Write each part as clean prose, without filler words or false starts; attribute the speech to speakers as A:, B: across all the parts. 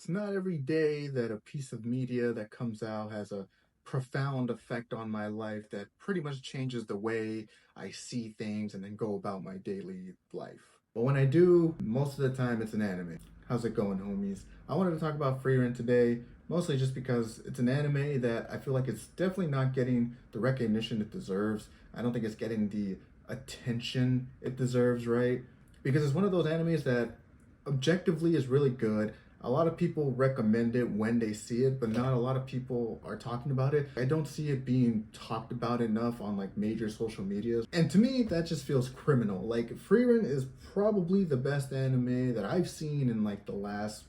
A: It's not every day that a piece of media that comes out has a profound effect on my life that pretty much changes the way I see things and then go about my daily life. But when I do, most of the time it's an anime. How's it going, homies? I wanted to talk about Frieren today, mostly just because it's an anime that I feel like it's definitely not getting the recognition it deserves. I don't think it's getting the attention it deserves, right? Because it's one of those animes that objectively is really good. A lot of people recommend it when they see it, but not a lot of people are talking about it. I don't see it being talked about enough on like major social medias. And to me, that just feels criminal. Like Frieren is probably the best anime that I've seen in like the last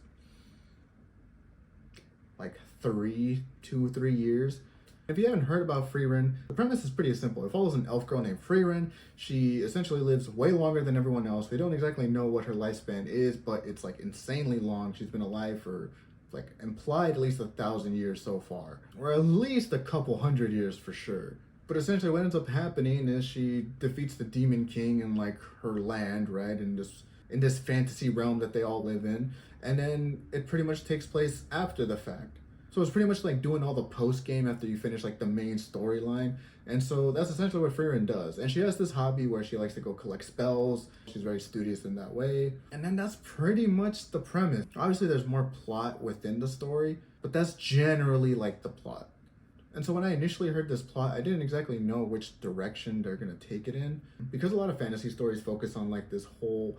A: like 3 years. If you haven't heard about Frieren, the premise is pretty simple. It follows an elf girl named Frieren. She essentially lives way longer than everyone else. We don't exactly know what her lifespan is, but it's like insanely long. She's been alive for like implied at least 1,000 years so far, or at least a couple hundred years for sure. But essentially, what ends up happening is she defeats the Demon King in like her land, right? In this fantasy realm that they all live in, and then it pretty much takes place after the fact. So it's pretty much like doing all the post game after you finish like the main storyline. And so that's essentially what Frieren does. And she has this hobby where she likes to go collect spells. She's very studious in that way. And then that's pretty much the premise. Obviously, there's more plot within the story, but that's generally like the plot. And so when I initially heard this plot, I didn't exactly know which direction they're going to take it in. Because a lot of fantasy stories focus on like this whole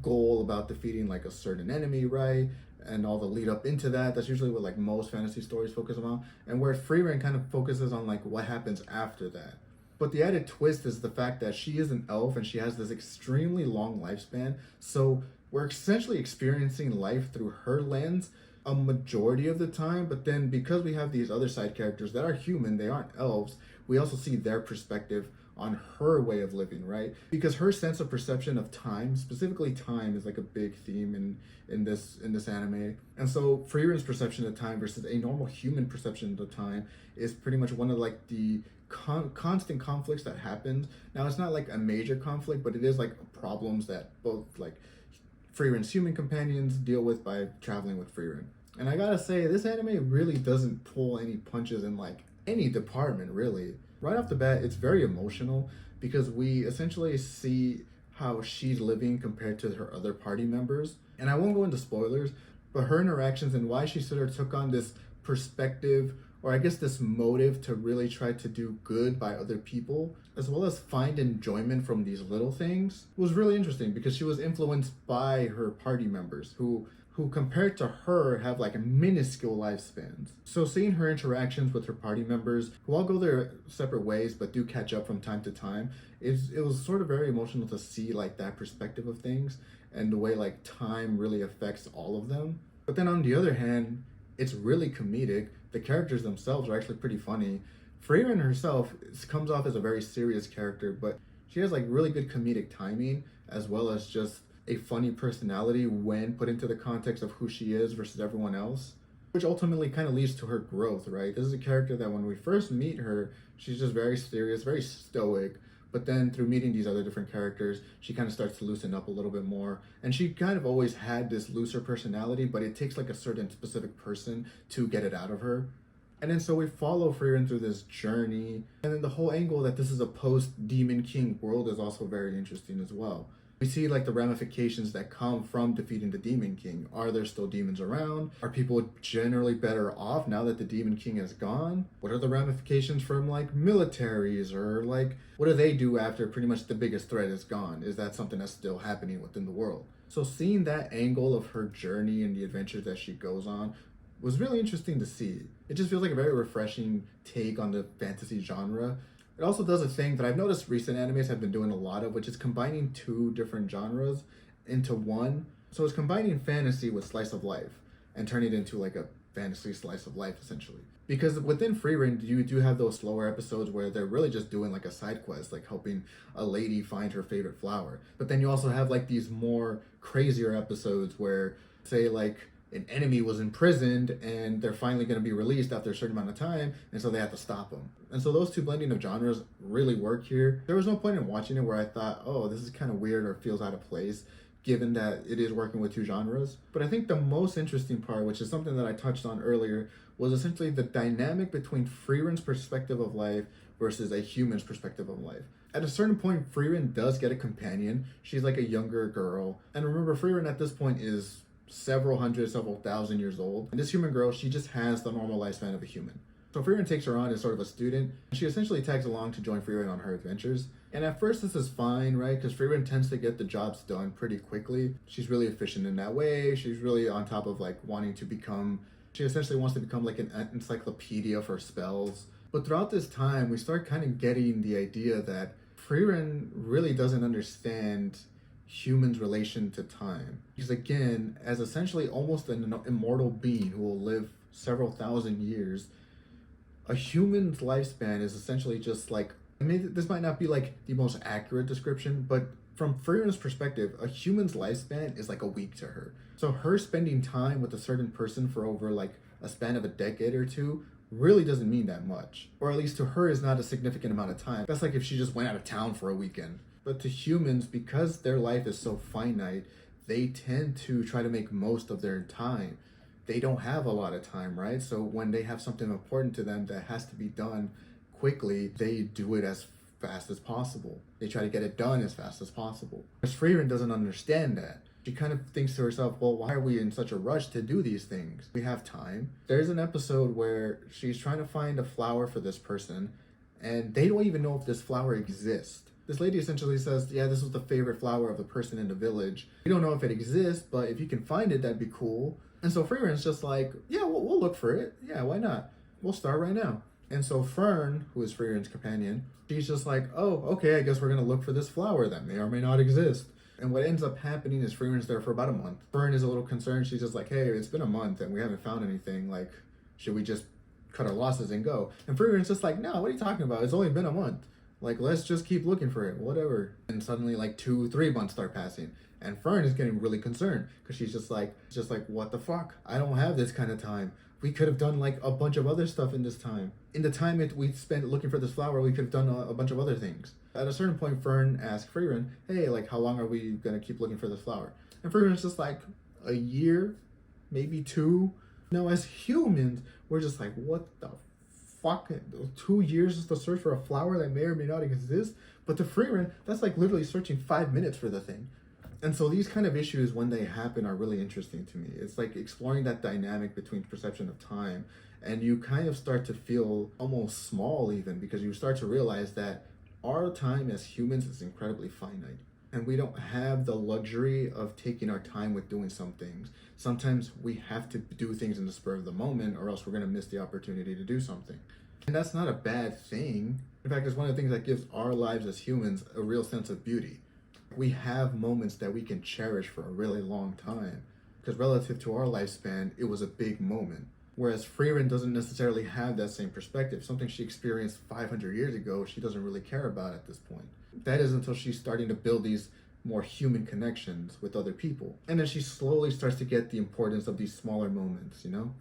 A: goal about defeating like a certain enemy, right? And all the lead up into that. That's usually what like most fantasy stories focus on. And where Frieren kind of focuses on like what happens after that. But the added twist is the fact that she is an elf and she has this extremely long lifespan. So we're essentially experiencing life through her lens a majority of the time. But then because we have these other side characters that are human, they aren't elves, we also see their perspective on her way of living, right? Because her sense of perception of time, specifically time, is like a big theme in this anime. And so Frieren's perception of time versus a normal human perception of time is pretty much one of like the constant conflicts that happens. Now it's not like a major conflict, but it is like problems that both like Frieren's human companions deal with by traveling with Frieren. And I gotta say, this anime really doesn't pull any punches in like any department, really. Right off the bat, it's very emotional because we essentially see how she's living compared to her other party members. And I won't go into spoilers, but her interactions and why she sort of took on this perspective, or I guess this motive to really try to do good by other people, as well as find enjoyment from these little things, was really interesting because she was influenced by her party members who compared to her have like minuscule lifespans. So seeing her interactions with her party members, who all go their separate ways but do catch up from time to time, it was sort of very emotional to see like that perspective of things and the way like time really affects all of them. But then on the other hand, it's really comedic. The characters themselves are actually pretty funny. Frieren herself comes off as a very serious character, but she has like really good comedic timing as well as just a funny personality when put into the context of who she is versus everyone else, which ultimately kind of leads to her growth, right? This is a character that when we first meet her, she's just very serious, very stoic. But then through meeting these other different characters, she kind of starts to loosen up a little bit more. And she kind of always had this looser personality, but it takes like a certain specific person to get it out of her. And then so we follow Frieren through this journey. And then the whole angle that this is a post-Demon King world is also very interesting as well. We see like the ramifications that come from defeating the Demon King. Are there still demons around? Are people generally better off now that the Demon King is gone? What are the ramifications from like militaries, or like what do they do after pretty much the biggest threat is gone? Is that something that's still happening within the world? So seeing that angle of her journey and the adventures that she goes on was really interesting to see. It just feels like a very refreshing take on the fantasy genre. It also does a thing that I've noticed recent animes have been doing a lot of, which is combining two different genres into one. So it's combining fantasy with slice of life and turning it into like a fantasy slice of life, essentially. Because within Frieren, you do have those slower episodes where they're really just doing like a side quest, like helping a lady find her favorite flower. But then you also have like these more crazier episodes where, say, like an enemy was imprisoned and they're finally going to be released after a certain amount of time, and so they have to stop them. And so those two blending of genres really work here. There was no point in watching it where I thought, oh, this is kind of weird or feels out of place, given that it is working with two genres. But I think the most interesting part, which is something that I touched on earlier, was essentially the dynamic between Frieren's perspective of life versus a human's perspective of life. At a certain point, Frieren does get a companion. She's like a younger girl. And remember, Frieren at this point is several hundred, several thousand years old. And this human girl, she just has the normal lifespan of a human. So Frieren takes her on as sort of a student. She essentially tags along to join Frieren on her adventures. And at first this is fine, right? Because Frieren tends to get the jobs done pretty quickly. She's really efficient in that way. She's really on top of like wanting to become, she essentially wants to become like an encyclopedia for spells. But throughout this time, we start kind of getting the idea that Frieren really doesn't understand humans' relation to time. Because again, as essentially almost an immortal being who will live several thousand years, a human's lifespan is essentially just like, I mean, this might not be like the most accurate description, but from Frieren's perspective, a human's lifespan is like a week to her. So her spending time with a certain person for over like a span of a decade or two really doesn't mean that much. Or at least to her is not a significant amount of time. That's like if she just went out of town for a weekend. But to humans, because their life is so finite, they tend to try to make most of their time. They don't have a lot of time, right? So when they have something important to them that has to be done quickly, they do it as fast as possible. They try to get it done as fast as possible. Because Frieren doesn't understand that. She kind of thinks to herself, well, why are we in such a rush to do these things? We have time. There's an episode where she's trying to find a flower for this person, and they don't even know if this flower exists. This lady essentially says, yeah, this was the favorite flower of the person in the village. We don't know if it exists, but if you can find it, that'd be cool. And so Frieren's just like, yeah, we'll look for it. Yeah, why not? We'll start right now. And so Fern, who is Frieren's companion, she's just like, oh, okay, I guess we're going to look for this flower that may or may not exist. And what ends up happening is Frieren's there for about a month. Fern is a little concerned. She's just like, hey, it's been a month and we haven't found anything. Like, should we just cut our losses and go? And Frieren's just like, no, what are you talking about? It's only been a month. Like, let's just keep looking for it, whatever. And suddenly like 2-3 months start passing. And Fern is getting really concerned because she's just like, what the fuck? I don't have this kind of time. We could have done like a bunch of other stuff in this time. In the time we spent looking for this flower, we could have done a bunch of other things. At a certain point, Fern asks Frieren, hey, like, how long are we going to keep looking for this flower? And Frieren's just like, a year, maybe 2. Now, as humans, we're just like, what the fuck? 2 years just to search for a flower that may or may not exist? But to Frieren, that's like literally searching 5 minutes for the thing. And so these kind of issues, when they happen, are really interesting to me. It's like exploring that dynamic between perception of time. And you kind of start to feel almost small even, because you start to realize that our time as humans is incredibly finite. And we don't have the luxury of taking our time with doing some things. Sometimes we have to do things in the spur of the moment, or else we're going to miss the opportunity to do something. And that's not a bad thing. In fact, it's one of the things that gives our lives as humans a real sense of beauty. We have moments that we can cherish for a really long time, because relative to our lifespan, it was a big moment. Whereas Frieren doesn't necessarily have that same perspective. Something she experienced 500 years ago, she doesn't really care about at this point. That is until she's starting to build these more human connections with other people. And then she slowly starts to get the importance of these smaller moments, you know?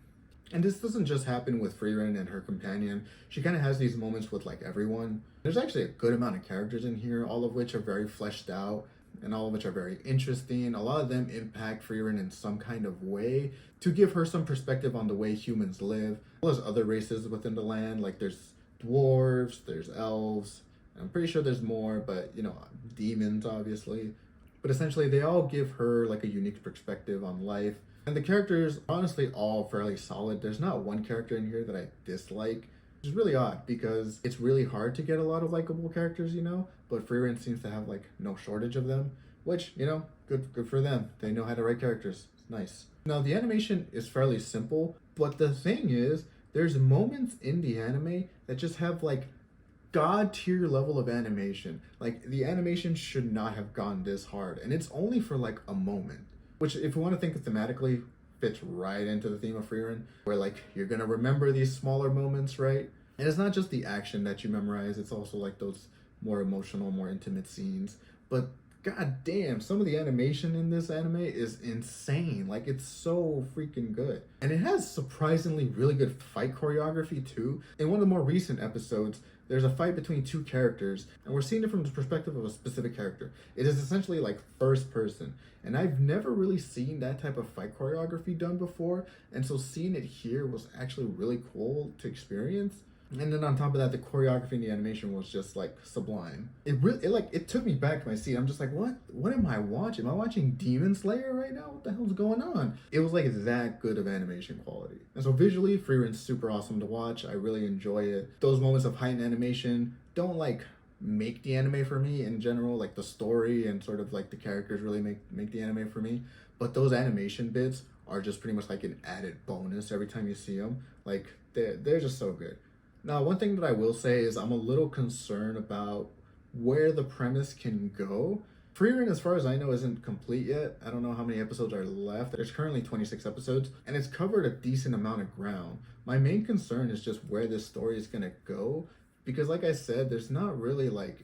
A: And this doesn't just happen with Frieren and her companion. She kind of has these moments with like everyone. There's actually a good amount of characters in here, all of which are very fleshed out and all of which are very interesting. A lot of them impact Frieren in some kind of way to give her some perspective on the way humans live, as well as other races within the land. Like there's dwarves, there's elves, and I'm pretty sure there's more, but you know, demons obviously. But essentially they all give her like a unique perspective on life. And the characters, honestly, all fairly solid. There's not one character in here that I dislike, which is really odd because it's really hard to get a lot of likable characters, you know? But Frieren seems to have, like, no shortage of them, which, you know, good for them. They know how to write characters. It's nice. Now, the animation is fairly simple, but the thing is, there's moments in the anime that just have, like, god-tier level of animation. Like, the animation should not have gone this hard, and it's only for, like, a moment. Which, if we want to think thematically, fits right into the theme of Frieren, where, like, you're going to remember these smaller moments, right? And it's not just the action that you memorize, it's also, like, those more emotional, more intimate scenes. But god damn, some of the animation in this anime is insane. Like, it's so freaking good. And it has surprisingly really good fight choreography too. In one of the more recent episodes, there's a fight between two characters, and we're seeing it from the perspective of a specific character. It is essentially like first person, and I've never really seen that type of fight choreography done before, and so seeing it here was actually really cool to experience. And then on top of that, the choreography and the animation was just like sublime. It took me back to my seat. I'm just like, what am I watching? Am I watching Demon Slayer right now? What the hell's going on? It was like that good of animation quality. And so visually, Frieren's super awesome to watch. I really enjoy it. Those moments of heightened animation don't like make the anime for me in general. Like the story and sort of like the characters really make the anime for me. But those animation bits are just pretty much like an added bonus every time you see them. Like they're just so good. Now, one thing that I will say is I'm a little concerned about where the premise can go. Frieren, as far as I know, isn't complete yet. I don't know how many episodes are left. There's currently 26 episodes, and it's covered a decent amount of ground. My main concern is just where this story is going to go, because like I said, there's not really like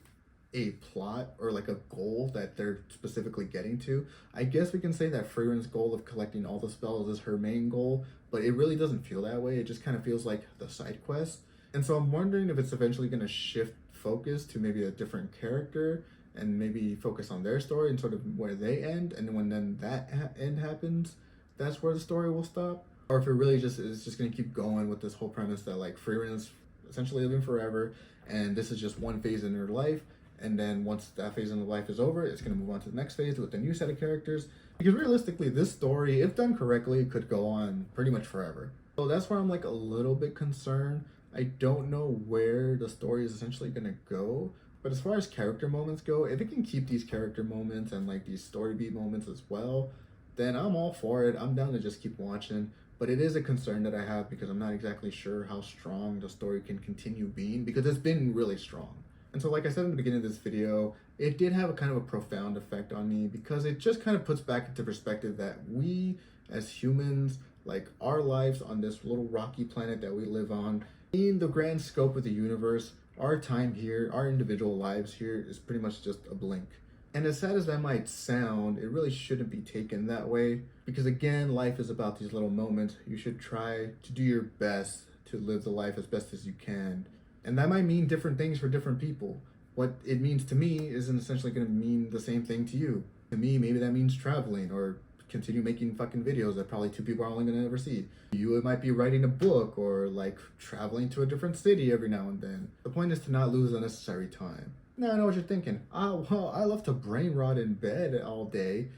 A: a plot or like a goal that they're specifically getting to. I guess we can say that Frieren's goal of collecting all the spells is her main goal, but it really doesn't feel that way. It just kind of feels like the side quest. And so I'm wondering if it's eventually going to shift focus to maybe a different character and maybe focus on their story and sort of where they end. And when then that end happens, that's where the story will stop. Or if it really just is just going to keep going with this whole premise that like Frieren is essentially living forever and this is just one phase in her life. And then once that phase in the life is over, it's going to move on to the next phase with a new set of characters. Because realistically, this story, if done correctly, could go on pretty much forever. So that's where I'm like a little bit concerned. I don't know where the story is essentially going to go, but as far as character moments go, if it can keep these character moments and like these story beat moments as well, then I'm all for it. I'm down to just keep watching, but it is a concern that I have because I'm not exactly sure how strong the story can continue being because it's been really strong. And so like I said in the beginning of this video, it did have a kind of a profound effect on me because it just kind of puts back into perspective that we as humans, like our lives on this little rocky planet that we live on, in the grand scope of the universe, our time here, our individual lives here is pretty much just a blink. And as sad as that might sound, it really shouldn't be taken that way. Because again, life is about these little moments. You should try to do your best to live the life as best as you can. And that might mean different things for different people. What it means to me isn't essentially going to mean the same thing to you. To me, maybe that means traveling or continue making fucking videos that probably two people are only going to ever see. You might be writing a book or like traveling to a different city every now and then. The point is to not lose unnecessary time. Now I know what you're thinking. Well, I love to brain rot in bed all day.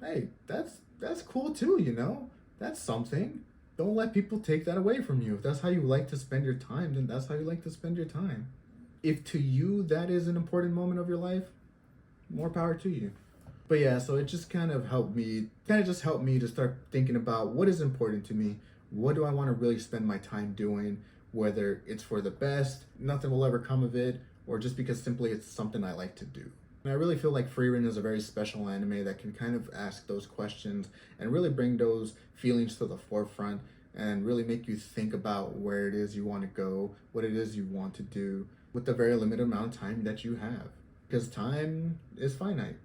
A: Hey, that's cool too, you know? That's something. Don't let people take that away from you. If that's how you like to spend your time, then that's how you like to spend your time. If to you that is an important moment of your life, more power to you. But yeah, so it just kind of helped me to start thinking about what is important to me. What do I want to really spend my time doing? Whether it's for the best, nothing will ever come of it, or just because simply it's something I like to do. And I really feel like Frieren is a very special anime that can kind of ask those questions and really bring those feelings to the forefront and really make you think about where it is you want to go, what it is you want to do with the very limited amount of time that you have. Because time is finite.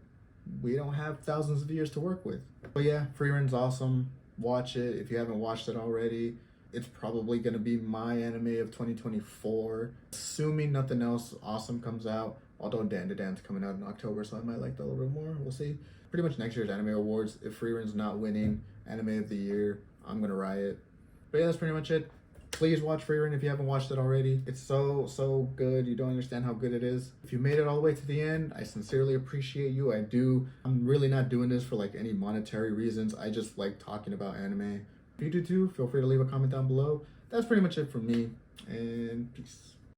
A: We don't have thousands of years to work with. But yeah, Frieren's awesome. Watch it if you haven't watched it already. It's probably going to be my anime of 2024. Assuming nothing else awesome comes out. Although Dan to Dan's coming out in October, so I might like that a little bit more. We'll see. Pretty much next year's anime awards. If Frieren's not winning anime of the year, I'm going to riot. But yeah, that's pretty much it. Please watch Frieren if you haven't watched it already. It's so good. You don't understand how good it is. If you made it all the way to the end, I sincerely appreciate you. I do. I'm really not doing this for like any monetary reasons. I just like talking about anime. If you do too, feel free to leave a comment down below. That's pretty much it from me, and peace.